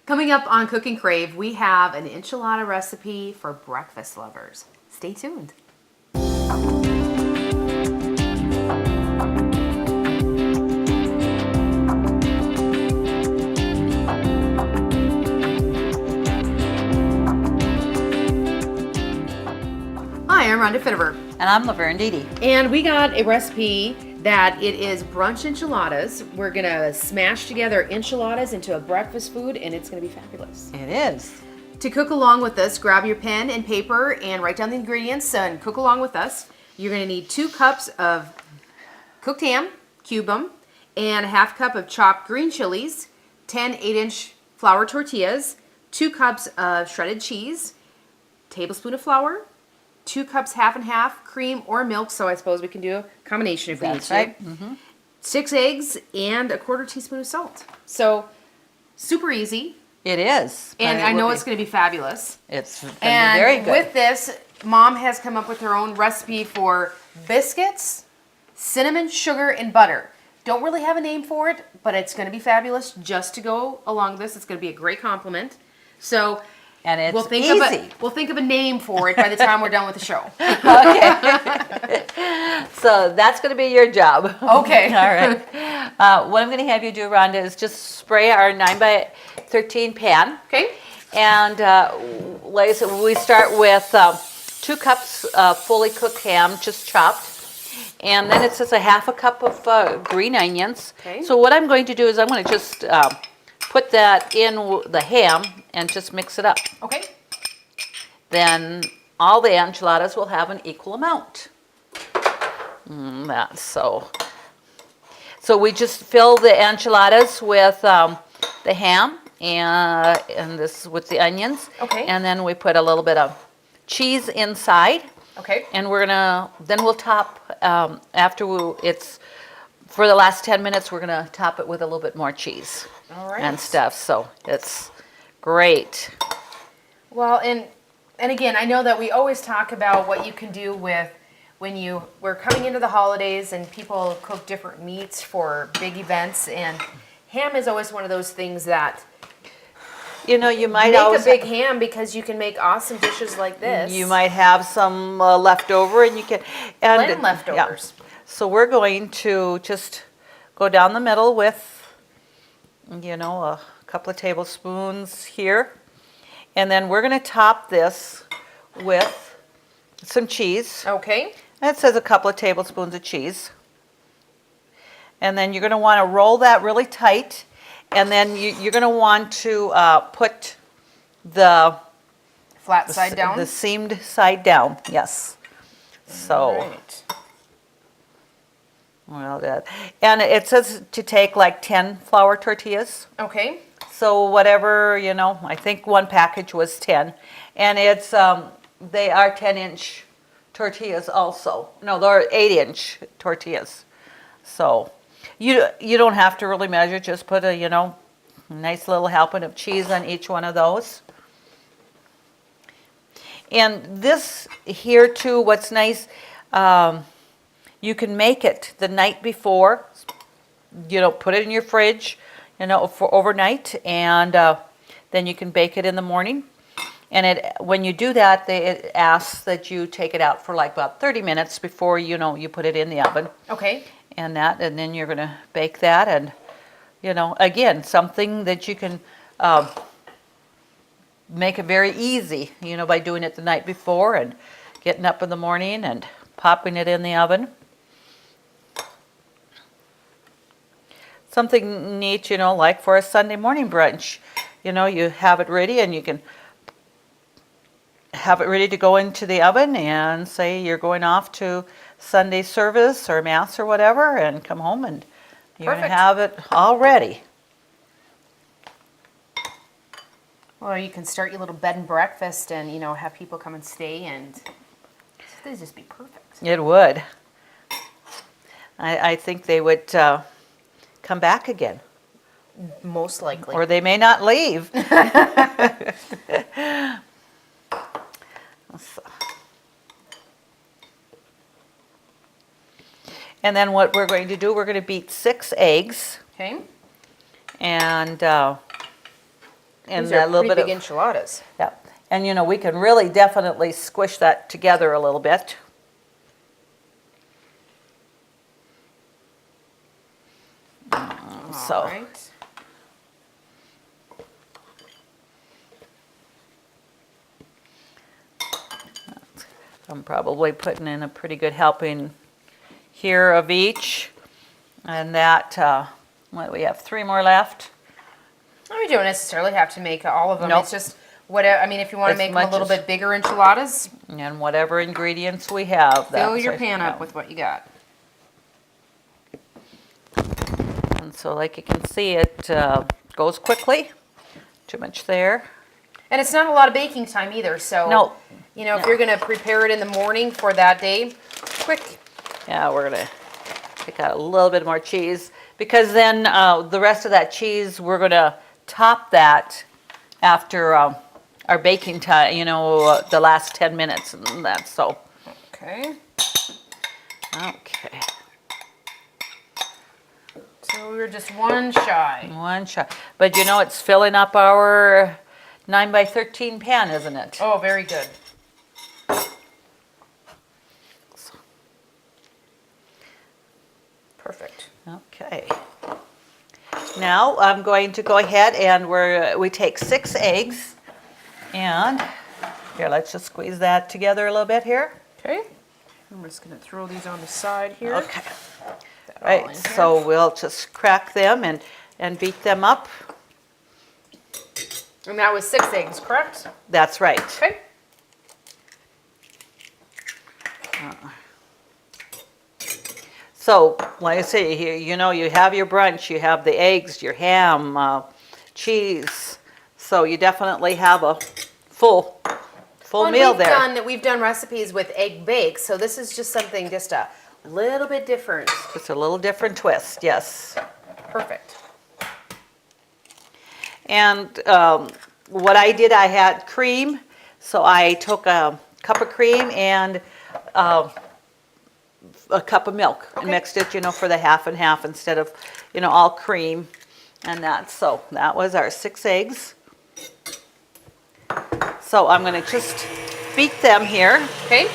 Coming up on Cook and Crave, we have an enchilada recipe for breakfast lovers. Stay tuned. Hi, I'm Rhonda Fittiver. And I'm Laverne Dede. And we got a recipe that it is brunch enchiladas. We're gonna smash together enchiladas into a breakfast food, and it's gonna be fabulous. It is. To cook along with us, grab your pen and paper and write down the ingredients and cook along with us. You're gonna need 2 cups of cooked ham, cube them, and a half cup of chopped green chilies, 10 8-inch flour tortillas, 2 cups of shredded cheese, tablespoon of flour, 2 cups half and half cream or milk, so I suppose we can do a combination if we need to. Right. Mm-hmm. 6 eggs and a 1/4 teaspoon of salt. So super easy. It is. And I know it's going to be fabulous. It's going to And be very good. with this, Mom has come up with her own recipe for biscuits, cinnamon, sugar, and butter. Don't really have a name for it, but it's going to be fabulous just to go along with this. It's going to be a great compliment. So and it's we'll think easy. we'll think of a name for it by the time we're done with the show. Okay. So that's going to be your job. Okay. All right. What I'm going to have you do, Rhonda, is just spray our 9x13 pan. Okay. And like I said, we start with 2 cups fully cooked ham, just chopped. And then it says a half a cup of green onions. Okay. So what I'm going to do is I'm going to just put that in the ham and just mix it up. Okay. Then all the enchiladas will have an equal amount. That's so. So we just fill the enchiladas with the ham and this with the onions. Okay. And then we put a little bit of cheese inside. Okay. And then we'll top it's for the last 10 minutes. We're gonna top it with a little bit more cheese. All right. And stuff. So it's great. Well, and again, I know that we always talk about what you can do with when we're coming into the holidays and people cook different meats for big events, and ham is always one of those things that You might make always a big ham because you can make awesome dishes like this. You might have some left over, and you can Lamb leftovers. Yeah. So we're going to just go down the middle with a couple of tablespoons here. And then we're going to top this with some cheese. Okay. That says a couple of tablespoons of cheese. And then you're going to want to roll that really tight. And then you're going to want to put the Flat side down? The seamed side down, yes. So. Right. Well, and it says to take like 10 flour tortillas. Okay. So whatever, I think one package was 10. And it's, they are 10-inch tortillas also. No, they're 8-inch tortillas. So you don't have to really measure, just put a, nice little helping of cheese on each one of those. And this here too, what's nice, you can make it the night before, put it in your fridge, for overnight, and then you can bake it in the morning. And when you do that, it asks that you take it out for like about 30 minutes before, you put it in the oven. Okay. And then you're going to bake that, and, again, something that you can make it very easy, by doing it the night before and getting up in the morning and popping it in the oven. Something neat, like for a Sunday morning brunch. You have it ready, and you can have it ready to go into the oven, and say you're going off to Sunday service or mass or whatever, and come home and you're going to have it all ready. Well, you can start your little bed and breakfast and, have people come and stay, and this would just be perfect. It would. I think they would come back again. Most likely. Or they may not leave. And then what we're going to do, we're going to beat 6 eggs. Okay. And and These a are little pretty bit big of, enchiladas. yeah. And you know, we can really definitely squish that together a little bit. So. All right. I'm probably putting in a pretty good helping here of each. And that, what, we have 3 more left. We don't necessarily have to make all of them. Nope. It's just whatever. I mean, if you want to As make them a much little as- bit bigger enchiladas, And whatever ingredients we have. fill that's your it, pan up yeah. with what you got. And so like you can see, it goes quickly. Too much there. And it's not a lot of baking time either. So, No. you know, if No. you're going to prepare it in the morning for that day, quick. Yeah, we're gonna take out a little bit more cheese because then the rest of that cheese, we're gonna top that after our baking time, you know, the last 10 minutes and that, so. Okay. Okay, So we were just one shy. one shot. But you know, it's filling up our 9 by 13 pan, isn't it? Oh, very good. Perfect. Okay. Now I'm going to go ahead and we take 6 eggs and here, let's just squeeze that together a little bit here. Okay. I'm just going to throw these on the side here. Okay. That all in Right, here. so we'll just crack them and beat them up. And that was 6 eggs, correct? That's right. Okay. So, like I say, here, you know, you have your brunch, you have the eggs, your ham, cheese. So you definitely have a full Well, meal and there. we've done recipes with egg bakes, so this is just something just a little bit different. Just a little different twist, yes. Perfect. And what I did, I had cream. So I took a cup of cream and a cup of milk and Okay. mixed it, you know, for the half and half instead of, you know, all cream and that. So that was our 6 eggs. So I'm going to just beat them here. Okay.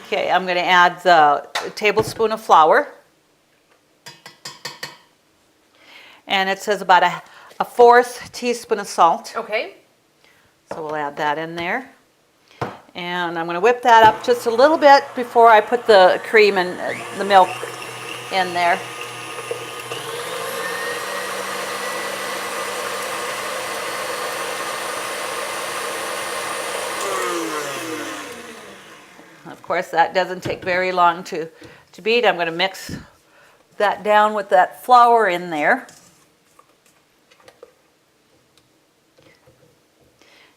Okay, I'm going to add the tablespoon of flour. And it says about a 1/4 teaspoon of salt. Okay. So we'll add that in there. And I'm going to whip that up just a little bit before I put the cream and the milk in there. Of course, that doesn't take very long to beat. I'm going to mix that down with that flour in there.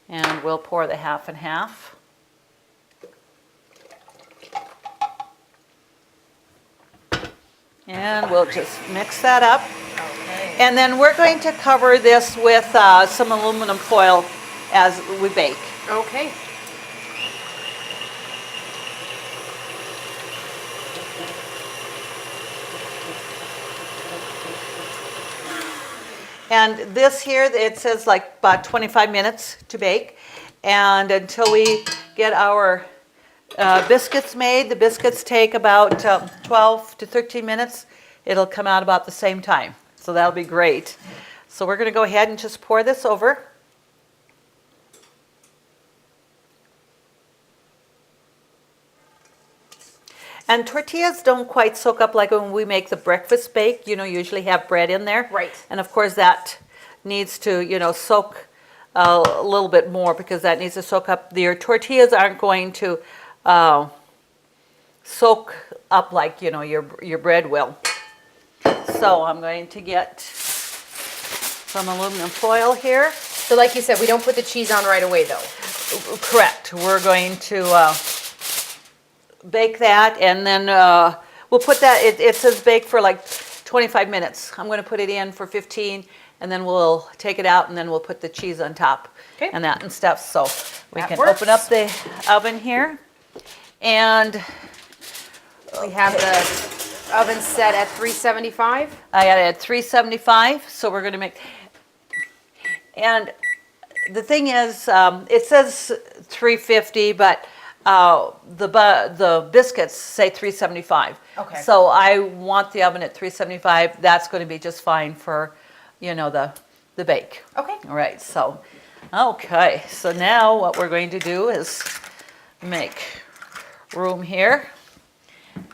And we'll pour the half and half. And we'll just mix that up. Okay. And then we're going to cover this with some aluminum foil as we bake. Okay. And this here, it says like about 25 minutes to bake. And until we get our biscuits made, the biscuits take about 12 to 13 minutes. It'll come out about the same time. So that'll be great. So we're going to go ahead and just pour this over. And tortillas don't quite soak up like when we make the breakfast bake. You know, usually have bread in there. Right. And of course that needs to, you know, soak a little bit more because that needs to soak up. Your tortillas aren't going to soak up like, you know, your bread will. So I'm going to get some aluminum foil here. So like you said, we don't put the cheese on right away though. Correct. We're going to bake that and then we'll put that, it says bake for like 25 minutes. I'm going to put it in for 15 and then we'll take it out and then we'll put the cheese on top and that and stuff. So we That can works. open up the oven here and We have the oven set at 375. I got it at 375, so we're going to make, and the thing is, it says 350, but the biscuits say 375. Okay. So I want the oven at 375. That's going to be just fine for, the bake. Okay. All right, so, okay. So now what we're going to do is make room here.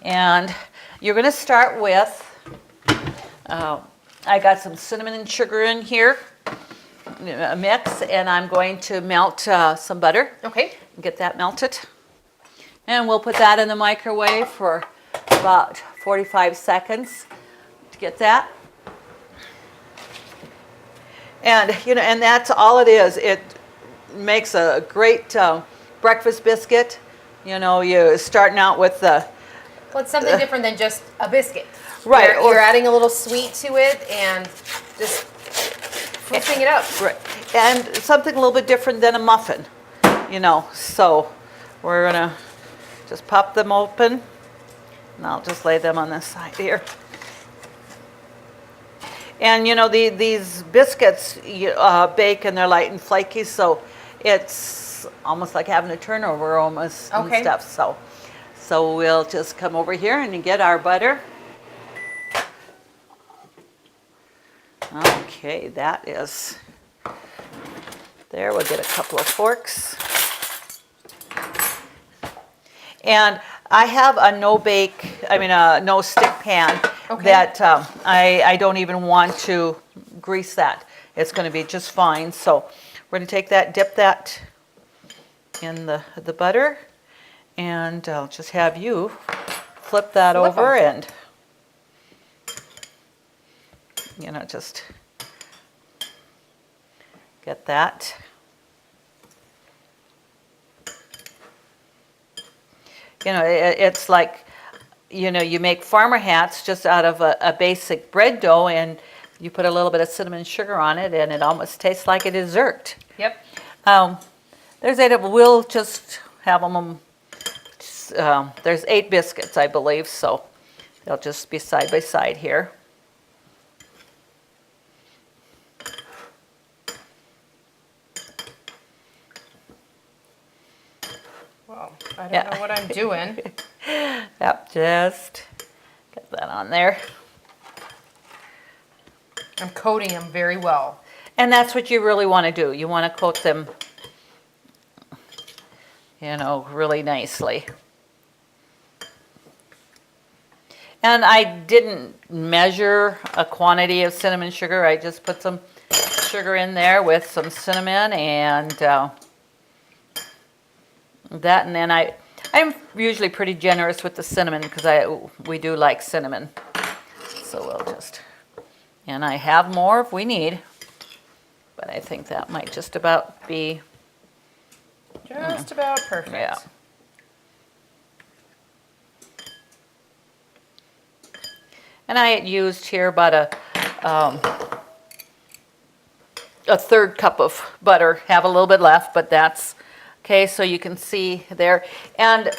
And you're going to start with, I got some cinnamon and sugar in here, a mix, and I'm going to melt some butter. Okay. Get that melted. And we'll put that in the microwave for about 45 seconds to get that. And, and that's all it is. It makes a great breakfast biscuit. You're starting out with the... Well, it's something different than just a biscuit. Right. You're adding a little sweet to it and just flipping it up. Right. And something a little bit different than a muffin, So we're going to just pop them open. And I'll just lay them on this side here. And, these biscuits bake and they're light and flaky, so it's almost like having a turnover almost and stuff. So we'll just come over here and get our butter. Okay, that is there. We'll get a couple of forks. And I have a no stick pan that I don't even want to grease that. It's going to be just fine. So we're going to take that, dip that in the butter, and I'll just have you flip that over and, just get that. It's like, you make farmer hats just out of a basic bread dough, and you put a little bit of cinnamon sugar on it, and it almost tastes like a dessert. Yep. There's 8 of them. We'll just have them. There's 8 biscuits, I believe, so they'll just be side by side here. Well, I don't know what I'm doing. Yep, just get that on there. I'm coating them very well. And that's what you really want to do. You want to coat them, really nicely. And I didn't measure a quantity of cinnamon sugar. I just put some sugar in there with some cinnamon and that. And then I'm usually pretty generous with the cinnamon because we do like cinnamon. So we'll just, and I have more if we need, but I think that might just about be. Just about perfect. Yeah. And I had used here about a third cup of butter. Have a little bit left, but that's okay. So you can see there. And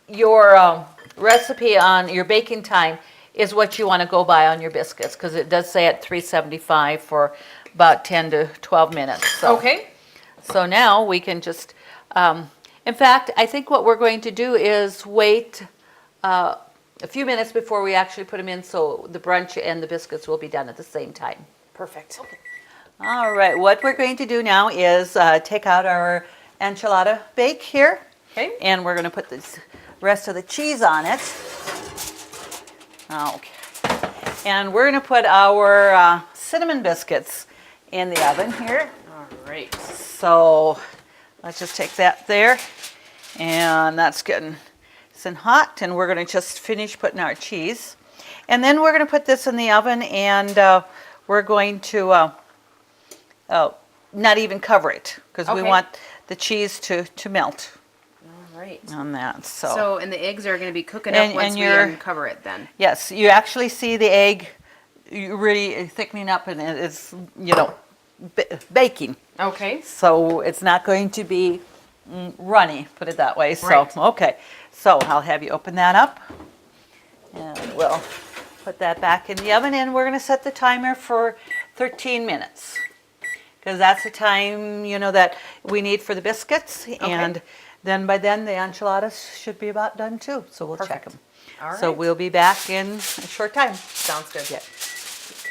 your recipe on your baking time is what you want to go by on your biscuits, because it does say at 375 for about 10 to 12 minutes. So, Okay. So now we can just, in fact, I think what we're going to do is wait a few minutes before we actually put them in, so the brunch and the biscuits will be done at the same time. Perfect. Okay. All right, what we're going to do now is take out our enchilada bake here. Okay. And we're going to put the rest of the cheese on it. Okay. And we're going to put our cinnamon biscuits in the oven here. All right. So let's just take that there. And that's getting nice and hot. And we're going to just finish putting our cheese. And then we're going to put this in the oven, and we're going to not even cover it, because we want the cheese to melt. All right. On that. So, and the eggs are going to be cooking up once we uncover it then. Yes, you actually see the egg really thickening up, and it's, baking. Okay. So it's not going to be runny, put it that way. So, Right. okay. So I'll have you open that up. we'll put that back in the oven, and we're going to set the timer for 13 minutes. Because that's the time, that we need for the biscuits. And then by then, the enchiladas should be about done too. So we'll check them. All So right. we'll be back in a short time. Sounds good. Yeah.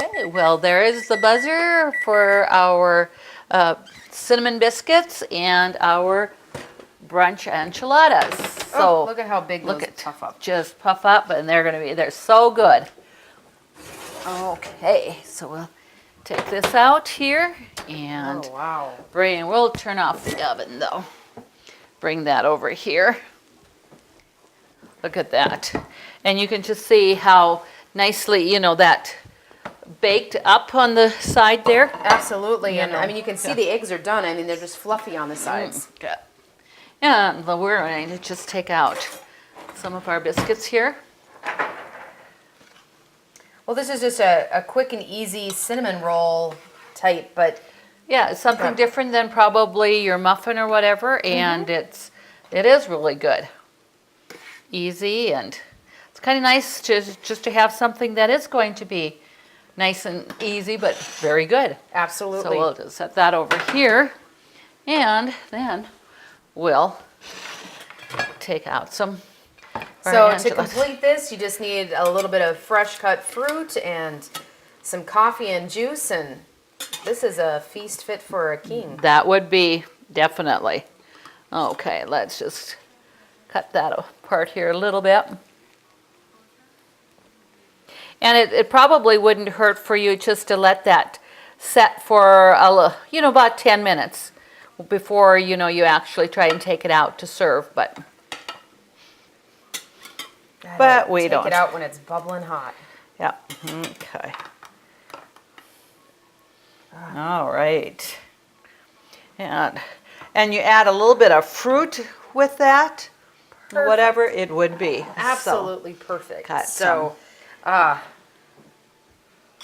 Okay, well, there is the buzzer for our cinnamon biscuits and our brunch enchiladas. So look at how big those look at puff up. Just puff up, and they're so good. Okay, so we'll take this out here and Oh, wow. we'll turn off the oven though. Bring that over here. Look at that. And you can just see how nicely, that baked up on the side there. Absolutely. And I mean, you can see the eggs are done. I mean, they're just fluffy on the sides. Good. And we're going to just take out some of our biscuits here. Well, this is just a quick and easy cinnamon roll type, but Yeah, it's something different than probably your muffin or whatever, and it is really good. Easy, and it's kind of nice just to have something that is going to be nice and easy, but very good. absolutely. So we'll just set that over here, and then we'll take out some. So to complete this, you just need a little bit of fresh cut fruit and some coffee and juice, and this is a feast fit for a king. That would be definitely. Okay, let's just cut that apart here a little bit. And it probably wouldn't hurt for you just to let that set for about 10 minutes before you actually try and take it out to serve. But we don't. Take it out when it's bubbling hot. Yeah. Okay. All right. And you add a little bit of fruit with that, whatever it would be. Absolutely perfect. got So,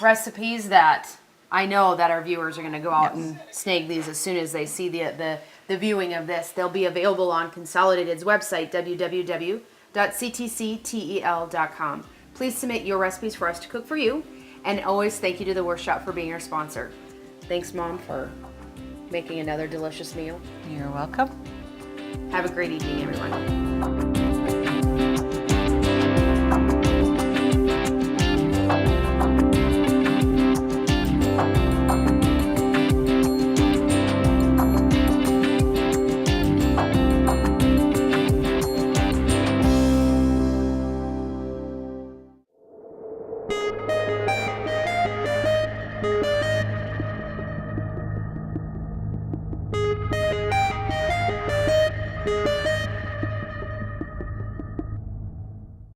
recipes that I know that our viewers are going to go out and snag these as soon as they see the viewing of this. They'll be available on Consolidated's website, www.ctctel.com. Please submit your recipes for us to cook for you. And always thank you to the Workshop for being our sponsor. Thanks, Mom, for making another delicious meal. You're welcome. Have a great evening, everyone.